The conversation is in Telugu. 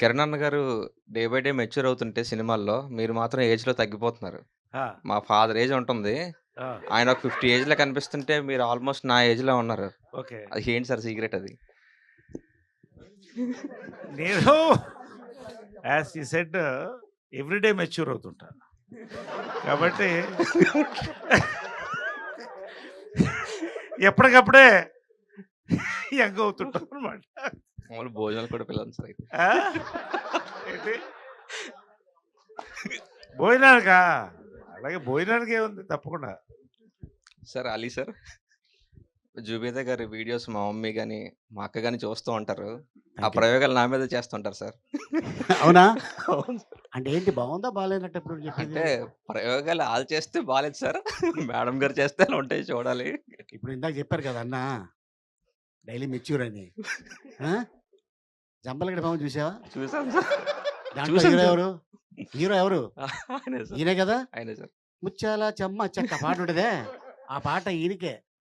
కిరణ్ అన్న గారు డే బై డే మెచ్యూర్ అవుతుంటే సినిమాల్లో, మీరు మాత్రం ఏజ్‌లో తగ్గిపోతున్నారు. ఆ! మా ఫాదర్ ఏజ్ ఉంటుంది. ఆ! ఆయన ఒక 50 ఏజ్‌లో కనిపిస్తుంటే, మీరు ఆల్‌మోస్ట్ నా ఏజ్‌లో ఉన్నారు. ఓకే. అది ఏంటి సార్ సీక్రెట్ అది? నేను as you said every day mature అవుతుంటా. కాబట్టి ఎప్పటికప్పుడే యంగ్ అవుతుంటాం అనమాట. మామూలు భోజనాలు కూడా పిలవండి సార్ అయితే. ఆ! ఏంటి? భోజనానికా? అలాగే భోజనానికి ఏముంది తప్పకుండా. సార్ అలీ సార్, జుబేదా గారి వీడియోస్ మా మమ్మీ గాని, మా అక్క గాని చూస్తూ ఉంటారు. ఆ థాంక్ యూ. ప్రయోగాలు నా మీదే చేస్తుంటారు సార్. అవునా? అవును సార్. అంటే ఏంటి బావుందా? బాలేనట్టు ఇప్పుడు చెప్పేది? అంటే ప్రయోగాలు ఆళ్ళు చేస్తే బాలేదు సార్. మేడం గారు చేస్తే అలా ఉంటాయి చూడాలి. ఇప్పుడు ఇందాక చెప్పారు కదా! అన్న డైలీ మెచ్యూర్ అని. ఆ! జంబలగడ్డ పాము చూసావా? చూసాను సార్. దాంట్లో చూసాను హీరో సార్. ఎవరు? హీరో ఎవరు? ఆయనే సార్. ఈయనే కదా! ఆయనే సార్. ముత్యాల చెమ్మ చెక్క పాట ఉంటదే. ఆ పాట ఈయనకే.